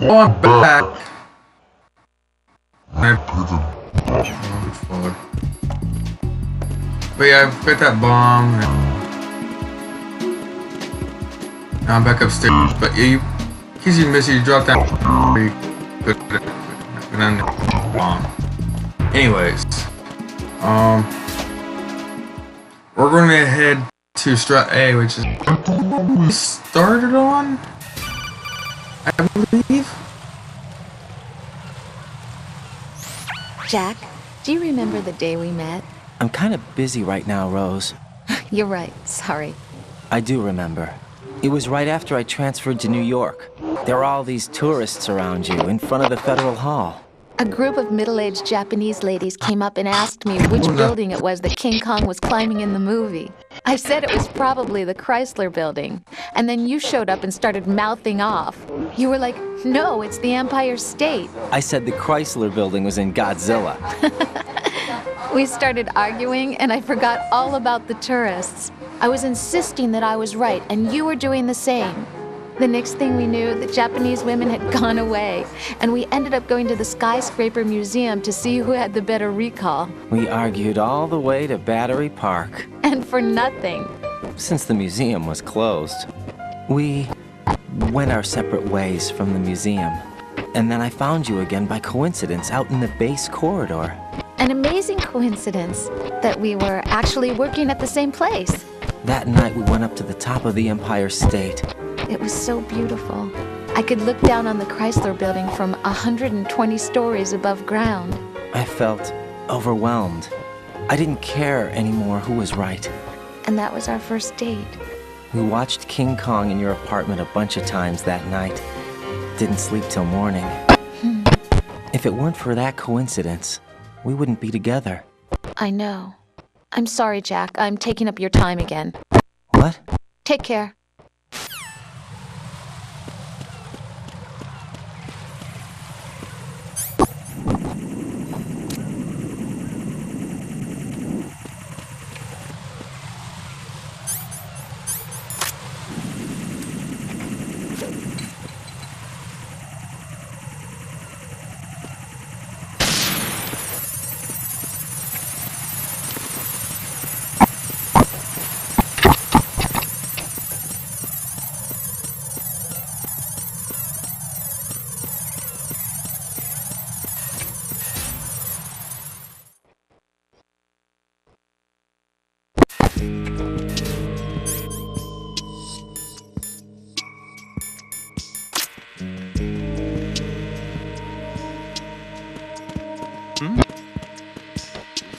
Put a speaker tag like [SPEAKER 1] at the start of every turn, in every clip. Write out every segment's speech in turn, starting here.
[SPEAKER 1] Oh, I'm back. Oh, but yeah, I put that bomb. Now I'm back upstairs. But yeah, in case you missed it, you dropped that. Put it on the bomb. Anyways, we're going to head to Strut A, which is what we started on, I believe.
[SPEAKER 2] Jack, do you remember the day we met?
[SPEAKER 3] I'm kind of busy right now, Rose.
[SPEAKER 2] You're right, sorry.
[SPEAKER 3] I do remember. It was right after I transferred to New York. There are all these tourists around you in front of the Federal Hall.
[SPEAKER 2] A group of middle-aged Japanese ladies came up and asked me which building it was that King Kong was climbing in the movie. I said it was probably the Chrysler Building. And then you showed up and started mouthing off. You were like, no, it's the Empire State.
[SPEAKER 3] I said the Chrysler Building was in Godzilla.
[SPEAKER 2] We started arguing, and I forgot all about the tourists. I was insisting that I was right, and you were doing the same. The next thing we knew, the Japanese women had gone away, and we ended up going to the Skyscraper Museum to see who had the better recall.
[SPEAKER 3] We argued all the way to Battery Park.
[SPEAKER 2] And for nothing.
[SPEAKER 3] Since the museum was closed, we went our separate ways from the museum. And then I found you again by coincidence out in the base corridor.
[SPEAKER 2] An amazing coincidence that we were actually working at the same place.
[SPEAKER 3] That night we went up to the top of the Empire State.
[SPEAKER 2] It was so beautiful. I could look down on the Chrysler Building from 120 stories above ground.
[SPEAKER 3] I felt overwhelmed. I didn't care anymore who was right.
[SPEAKER 2] And that was our first date.
[SPEAKER 3] We watched King Kong in your apartment a bunch of times that night. Didn't sleep till morning. If it weren't for that coincidence, we wouldn't be together.
[SPEAKER 2] I know. I'm sorry, Jack. I'm taking up your time again.
[SPEAKER 3] What?
[SPEAKER 2] Take care.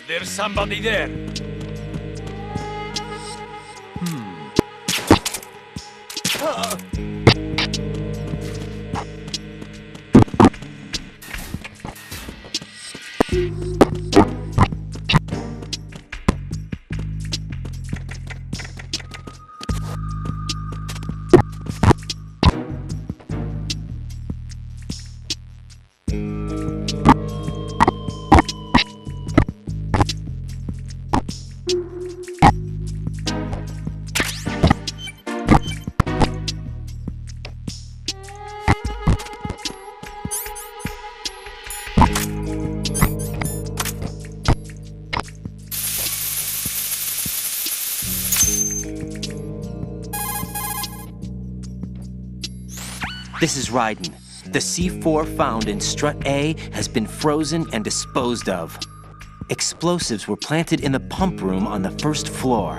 [SPEAKER 4] There's somebody there.
[SPEAKER 3] This is Raiden. The C4 found in Strut A has been frozen and disposed of. Explosives were planted in the pump room on the first floor.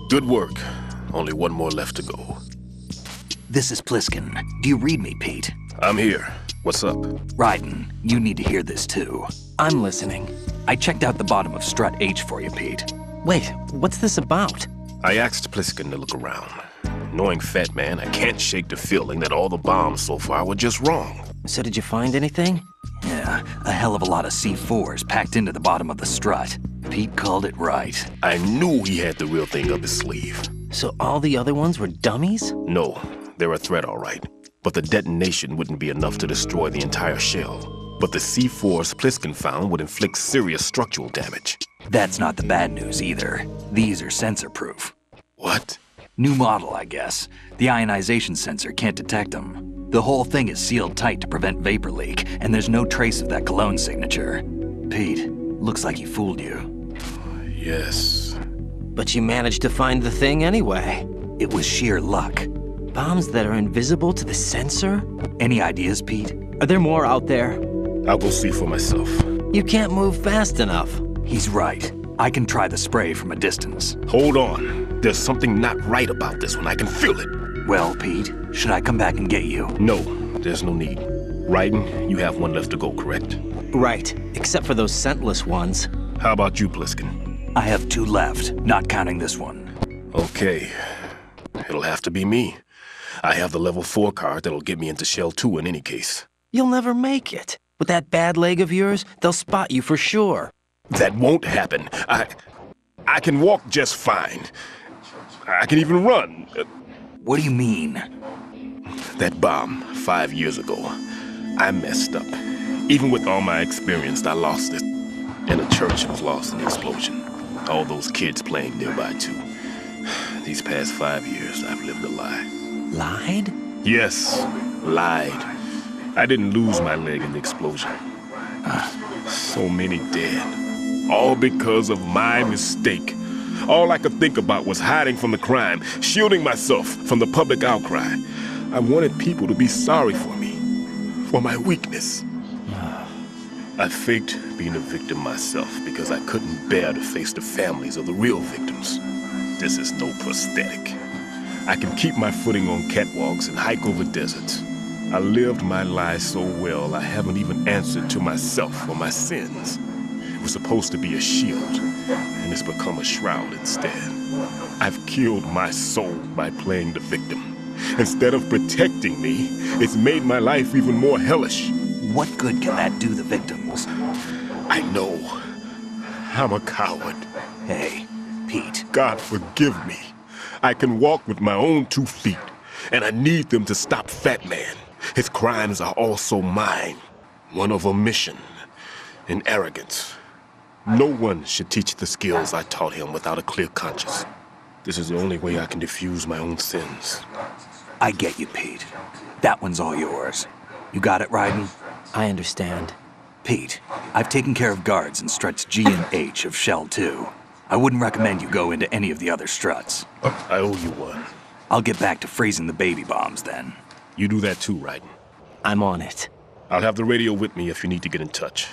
[SPEAKER 5] Good work. Only one more left to go.
[SPEAKER 6] This is Pliskin. Do you read me, Pete?
[SPEAKER 5] I'm here. What's up?
[SPEAKER 6] Raiden, you need to hear this too.
[SPEAKER 3] I'm listening.
[SPEAKER 6] I checked out the bottom of Strut H for you, Pete.
[SPEAKER 3] Wait, what's this about?
[SPEAKER 5] I asked Pliskin to look around. Knowing Fat Man, I can't shake the feeling that all the bombs so far were just wrong.
[SPEAKER 3] So did you find anything?
[SPEAKER 6] Yeah, a hell of a lot of C4s packed into the bottom of the strut. Pete called it right.
[SPEAKER 5] I knew he had the real thing up his sleeve.
[SPEAKER 3] So all the other ones were dummies?
[SPEAKER 5] No, they're a threat, all right. But the detonation wouldn't be enough to destroy the entire shell. But the C4s Pliskin found would inflict serious structural damage.
[SPEAKER 6] That's not the bad news either. These are sensor-proof.
[SPEAKER 5] What?
[SPEAKER 6] New model, I guess. The ionization sensor can't detect them. The whole thing is sealed tight to prevent vapor leak, and there's no trace of that cologne signature. Pete, looks like he fooled you.
[SPEAKER 5] Yes.
[SPEAKER 3] But you managed to find the thing anyway.
[SPEAKER 6] It was sheer luck.
[SPEAKER 3] Bombs that are invisible to the sensor?
[SPEAKER 6] Any ideas, Pete?
[SPEAKER 3] Are there more out there?
[SPEAKER 5] I'll go see for myself.
[SPEAKER 3] You can't move fast enough.
[SPEAKER 6] He's right. I can try the spray from a distance.
[SPEAKER 5] Hold on. There's something not right about this one. I can feel it.
[SPEAKER 6] Well, Pete, should I come back and get you?
[SPEAKER 5] No, there's no need. Raiden, you have one left to go, correct?
[SPEAKER 3] Right, except for those scentless ones.
[SPEAKER 5] How about you, Pliskin?
[SPEAKER 6] I have 2 left, not counting this one.
[SPEAKER 5] Okay. It'll have to be me. I have the level 4 card that'll get me into Shell 2 in any case.
[SPEAKER 3] You'll never make it. With that bad leg of yours, they'll spot you for sure.
[SPEAKER 5] That won't happen. I can walk just fine. I can even run.
[SPEAKER 6] What do you mean?
[SPEAKER 5] That bomb 5 years ago, I messed up. Even with all my experience, I lost it. And the church was lost in the explosion. All those kids playing nearby too. These past 5 years, I've lived a lie.
[SPEAKER 3] Lied?
[SPEAKER 5] Yes, lied. I didn't lose my leg in the explosion. So many dead. All because of my mistake. All I could think about was hiding from the crime, shielding myself from the public outcry. I wanted people to be sorry for me, for my weakness. I faked being a victim myself because I couldn't bear to face the families of the real victims. This is no prosthetic. I can keep my footing on catwalks and hike over deserts. I lived my life so well I haven't even answered to myself for my sins. It was supposed to be a shield, and it's become a shroud instead. I've killed my soul by playing the victim. Instead of protecting me, it's made my life even more hellish.
[SPEAKER 6] What good can that do the victims?
[SPEAKER 5] I know. I'm a coward.
[SPEAKER 6] Hey, Pete.
[SPEAKER 5] God forgive me. I can walk with my own 2 feet, and I need them to stop Fat Man. His crimes are also mine. One of omission and arrogance. No one should teach the skills I taught him without a clear conscience. This is the only way I can diffuse my own sins.
[SPEAKER 6] I get you, Pete. That one's all yours. You got it, Raiden?
[SPEAKER 3] I understand.
[SPEAKER 6] Pete, I've taken care of guards in struts G and H of Shell 2. I wouldn't recommend you go into any of the other struts.
[SPEAKER 5] I owe you one.
[SPEAKER 6] I'll get back to freezing the baby bombs then.
[SPEAKER 5] You do that too, Raiden.
[SPEAKER 3] I'm on it.
[SPEAKER 5] I'll have the radio with me if you need to get in touch.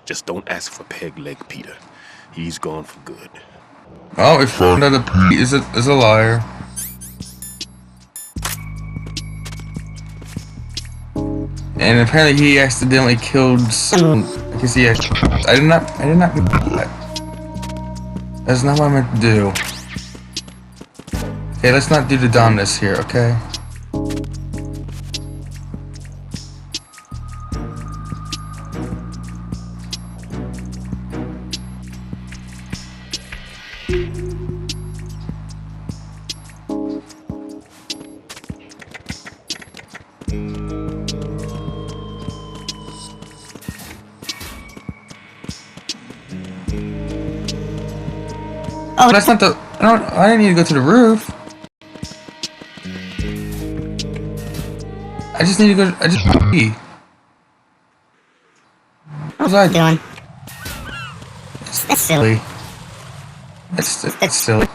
[SPEAKER 5] Just don't ask for Peg Leg Peter. He's gone for good.
[SPEAKER 1] Oh, we found out that Pete is a liar. And apparently he accidentally killed someone. I guess he actually... I did not do that. That's not what I meant to do. Okay, let's not do the dumbness here, okay? Oh, that's not the... I didn't need to go to the roof. I just need to go... I just... What was I doing? That's silly. That's silly.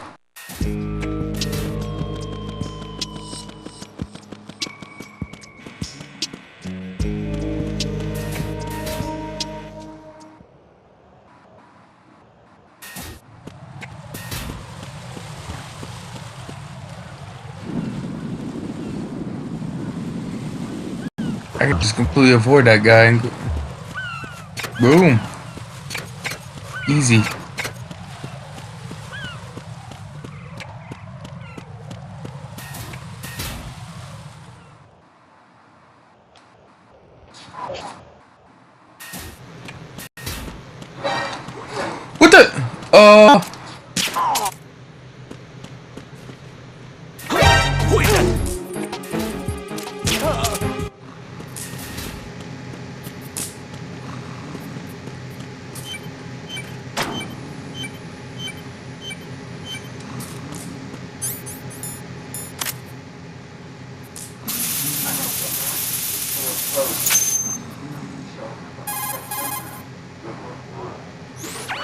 [SPEAKER 1] I could just completely avoid that guy and go... Boom. Easy. What the?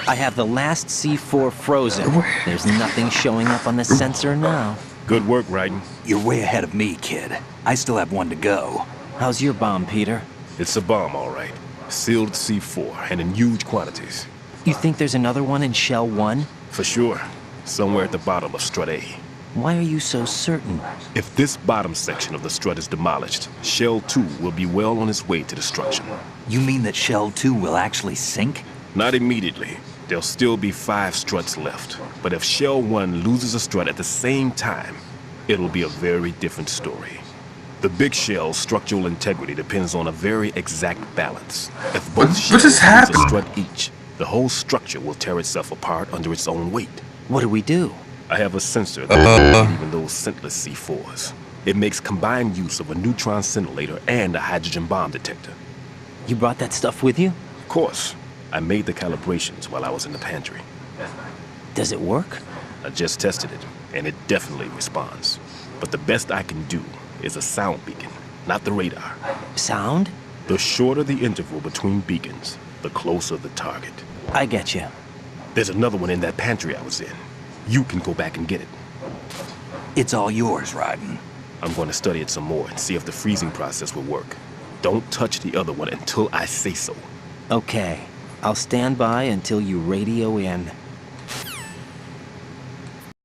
[SPEAKER 3] I have the last C4 frozen. There's nothing showing up on the sensor now.
[SPEAKER 5] Good work, Raiden.
[SPEAKER 6] You're way ahead of me, kid. I still have one to go.
[SPEAKER 3] How's your bomb, Peter?
[SPEAKER 5] It's a bomb, all right. Sealed C4, and in huge quantities.
[SPEAKER 3] You think there's another one in Shell 1?
[SPEAKER 5] For sure. Somewhere at the bottom of Strut A.
[SPEAKER 3] Why are you so certain?
[SPEAKER 5] If this bottom section of the strut is demolished, Shell 2 will be well on its way to destruction.
[SPEAKER 6] You mean that Shell 2 will actually sink?
[SPEAKER 5] Not immediately. There'll still be 5 struts left. But if Shell 1 loses a strut at the same time, it'll be a very different story. The big shell's structural integrity depends on a very exact balance. If both shells lose a strut each, the whole structure will tear itself apart under its own weight.
[SPEAKER 3] What do we do?
[SPEAKER 5] I have a sensor that even those scentless C4s. It makes combined use of a neutron scintillator and a hydrogen bomb detector.
[SPEAKER 3] You brought that stuff with you?
[SPEAKER 5] Of course, I made the calibrations while I was in the pantry.
[SPEAKER 3] Does it work?
[SPEAKER 5] I just tested it, and it definitely responds. But the best I can do is a sound beacon, not the radar.
[SPEAKER 3] Sound?
[SPEAKER 5] The shorter the interval between beacons, the closer the target.
[SPEAKER 3] I get you.
[SPEAKER 5] There's another one in that pantry I was in. You can go back and get it.
[SPEAKER 6] It's all yours, Raiden.
[SPEAKER 5] I'm going to study it some more and see if the freezing process will work. Don't touch the other one until I say so.
[SPEAKER 3] Okay. I'll stand by until you radio in.